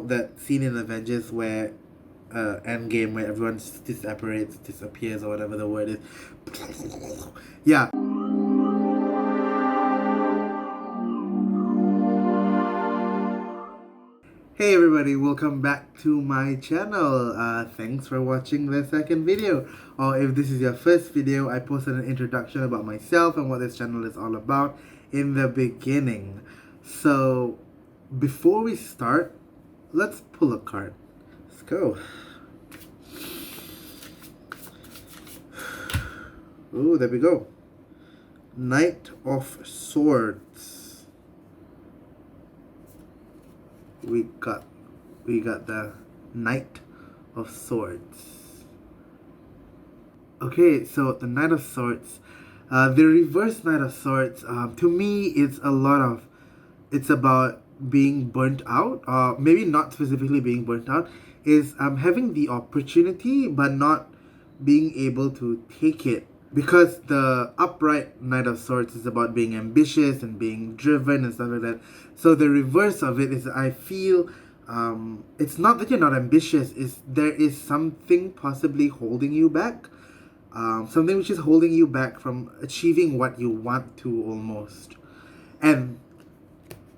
That scene in Avengers where Endgame where everyone disappears or whatever the word is. Yeah. Hey everybody, welcome back to my channel. Thanks for watching the second video. Or if this is your first video, I posted an introduction about myself and what this channel is all about in the beginning. So, before we start, let's pull a card. Let's go. Oh, there we go. Knight of Swords. We got the Knight of Swords. Okay, so the Knight of Swords, the reverse Knight of Swords. To me, it's about being burnt out, or maybe not specifically being burnt out. Is having the opportunity but not being able to take it. Because the upright Knight of Swords is about being ambitious and being driven and stuff like that. So the reverse of it is, I feel, it's not that you're not ambitious. Is there is something possibly holding you back, something which is holding you back from achieving what you want to almost. And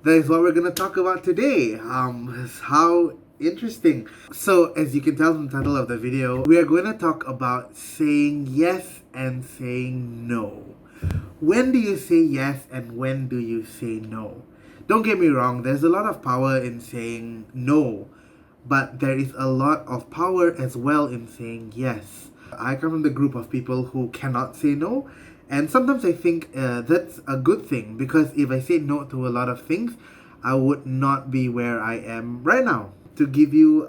that is what we're gonna talk about today. How interesting. So, as you can tell from the title of the video, we are going to talk about saying yes and saying no. When do you say yes and when do you say no? Don't get me wrong, there's a lot of power in saying no, but there is a lot of power as well in saying yes. I come from the group of people who cannot say no, and sometimes I think that's a good thing, because if I say no to a lot of things, I would not be where I am right now. To give you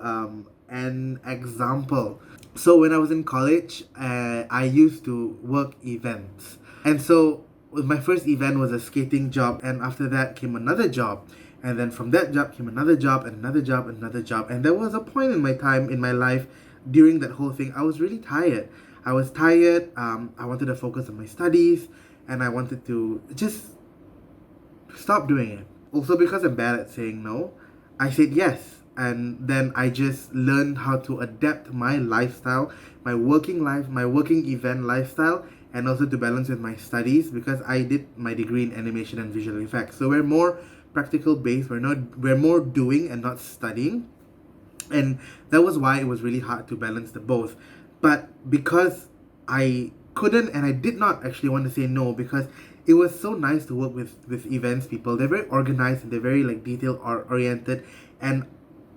an example, so when I was in college, I used to work events, and so my first event was a skating job, and after that came another job, and then from that job came another job and another job and another job. And there was a point in my time in my life during that whole thing, I was really tired. I was tired. I wanted to focus on my studies, and I wanted to just stop doing it. Also, because I'm bad at saying no, I said yes. And then I just learned how to adapt my lifestyle, my working life, my working event lifestyle, and also to balance with my studies, because I did my degree in animation and visual effects. So we're more practical based. We're more doing and not studying. And that was why it was really hard to balance the both. But because I couldn't and I did not actually want to say no, because it was so nice to work with events people. They're very organized and they're very like detail oriented, and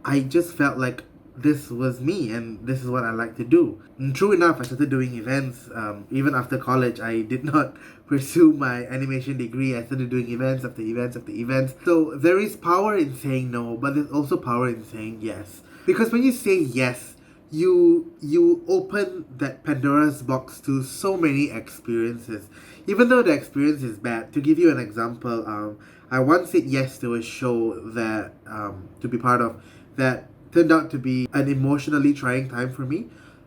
I just felt like this was me and this is what I like to do. And true enough, I started doing events. Even after college, I did not pursue my animation degree. I started doing events after events after events. So there is power in saying no, but there's also power in saying yes. Because when you say yes, you open that Pandora's box to so many experiences. Even though the experience is bad. To give you an example, I once said yes to a show that to be part of that turned out to be an emotionally trying time for me.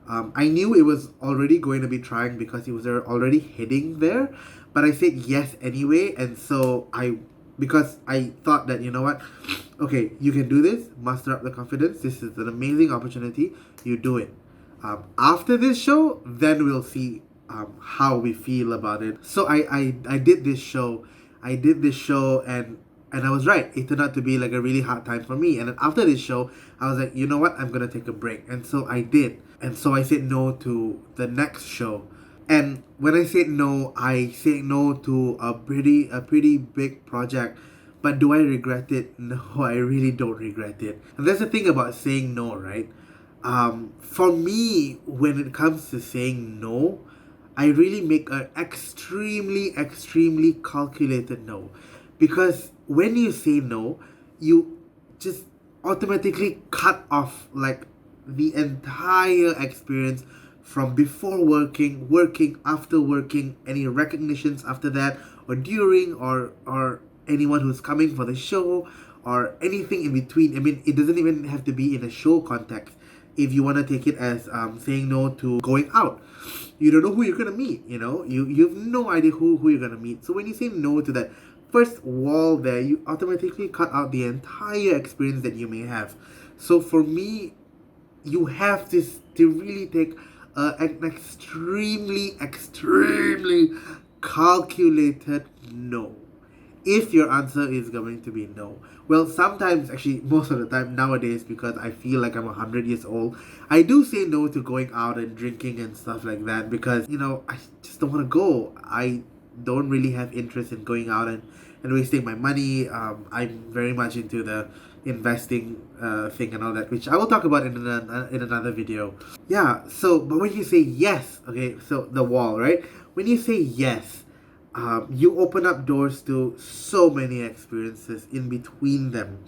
I knew it was already going to be trying because it was already heading there, but I said yes anyway, and so because I thought that, you know what, okay, you can do this, muster up the confidence, this is an amazing opportunity, you do it. After this show, then we'll see how we feel about it. So I did this show. And I was right. It turned out to be like a really hard time for me. And then after this show, I was like, you know what? I'm gonna take a break. And so I did. And so I said no to the next show. And when I said no to a pretty big project. But do I regret it? No, I really don't regret it. And that's the thing about saying no, right? For me, when it comes to saying no, I really make an extremely calculated no. Because when you say no, you just automatically cut off like the entire experience from before working, after working, any recognitions after that, or during, or anyone who's coming for the show, or anything in between. I mean, it doesn't even have to be in a show context. If you want to take it as saying no to going out, you don't know who you're gonna meet. You have no idea who you're gonna meet. So when you say no to that, 1st wall there, you automatically cut out the entire experience that you may have. So for me, you have to really take an extremely calculated no. If your answer is going to be no. Well, sometimes, actually, most of the time nowadays, because I feel like I'm 100 years old, I do say no to going out and drinking and stuff like that because, I just don't want to go. I don't really have interest in going out and wasting my money. I'm very much into the investing thing and all that, which I will talk about in another video. Yeah, so, but when you say yes, okay, so the wall, right? When you say yes, you open up doors to so many experiences in between them.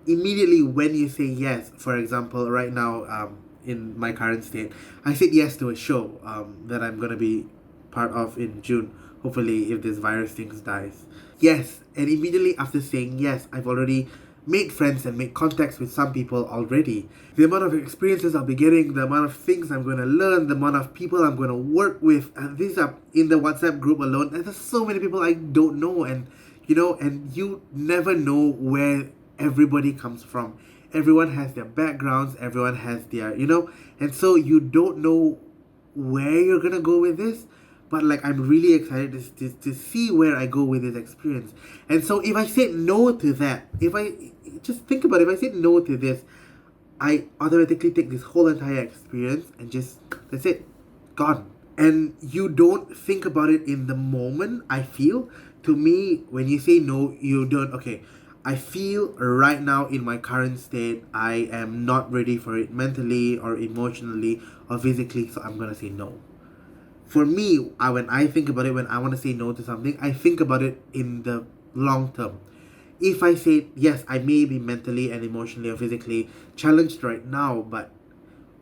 Immediately when you say yes, for example, right now, in my current state, I said yes to a show that I'm gonna be part of in June. Hopefully, if this virus thing dies. Yes, and immediately after saying yes, I've already made friends and made contacts with some people already. The amount of experiences I'll be getting, the amount of things I'm going to learn, the amount of people I'm going to work with, and these are in the WhatsApp group alone. And there's so many people I don't know, and you never know where everybody comes from. Everyone has their backgrounds, everyone has their, and so you don't know where you're gonna go with this, but like I'm really excited to see where I go with this experience. And so if I said no to that, if I just think about it, if I said no to this, I automatically take this whole entire experience and just, that's it, gone. And you don't think about it in the moment. I feel, to me, when you say no, you don't, okay, I feel right now in my current state, I am not ready for it mentally or emotionally or physically, so I'm gonna say no. For me, when I think about it, when I want to say no to something, I think about it in the long term. If I say yes, I may be mentally and emotionally or physically challenged right now, but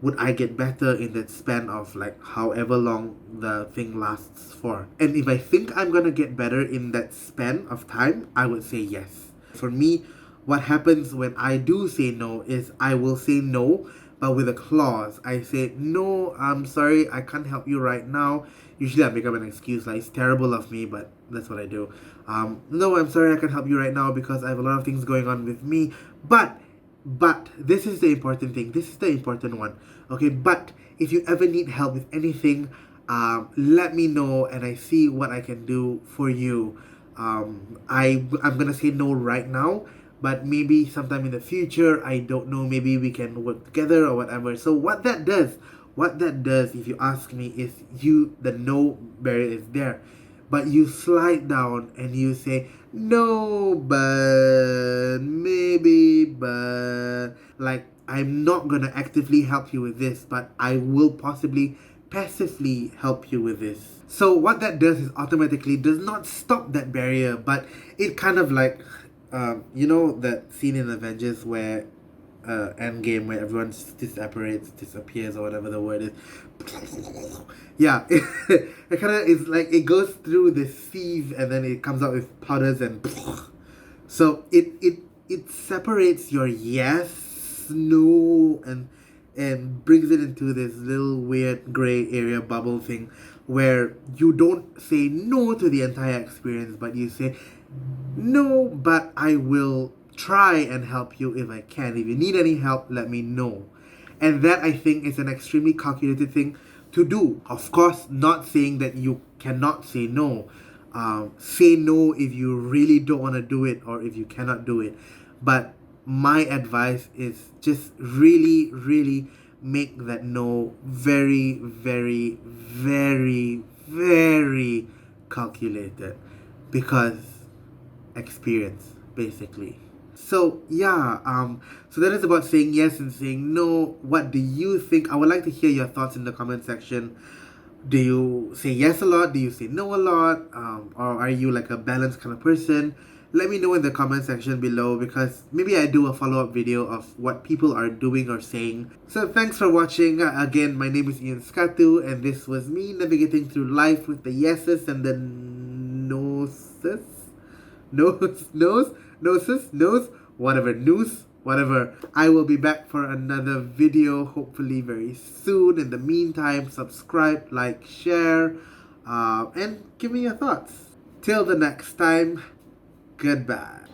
would I get better in that span of like however long the thing lasts for? And if I think I'm gonna get better in that span of time, I would say yes. For me, what happens when I do say no is I will say no, but with a clause. I say, no, I'm sorry, I can't help you right now. Usually I make up an excuse, like it's terrible of me, but that's what I do. No, I'm sorry, I can't help you right now because I have a lot of things going on with me. But this is the important thing. This is the important one. Okay, but if you ever need help with anything, let me know and I see what I can do for you. I'm gonna say no right now, but maybe sometime in the future, I don't know, maybe we can work together or whatever. So what that does, if you ask me, is the no barrier is there, but you slide down and you say no, but maybe, but like I'm not gonna actively help you with this, but I will possibly passively help you with this. So what that does is automatically does not stop that barrier, but it kind of like, that scene in Avengers where Endgame where everyone disappears or whatever the word is. Yeah, it kind of is like it goes through the sieve and then it comes out with powders and so it separates your yes, no, and brings it into this little weird gray area bubble thing where you don't say no to the entire experience, but you say no, but I will try and help you if I can. If you need any help, let me know. And that, I think, is an extremely calculated thing to do. Of course, not saying that you cannot say no. Say no if you really don't want to do it or if you cannot do it. But my advice is just really, really make that no very, very, very, very calculated. Because experience, basically. So yeah, so that is about saying yes and saying no. What do you think? I would like to hear your thoughts in the comment section. Do you say yes a lot? Do you say no a lot? Or are you like a balanced kind of person? Let me know in the comment section below because maybe I do a follow-up video of what people are doing or saying. So thanks for watching. Again, my name is Skatu and this was me navigating through life with the yeses and the noses. Nose, whatever, news, whatever. I will be back for another video, hopefully very soon. In the meantime, subscribe, like, share, and give me your thoughts. Till the next time, goodbye.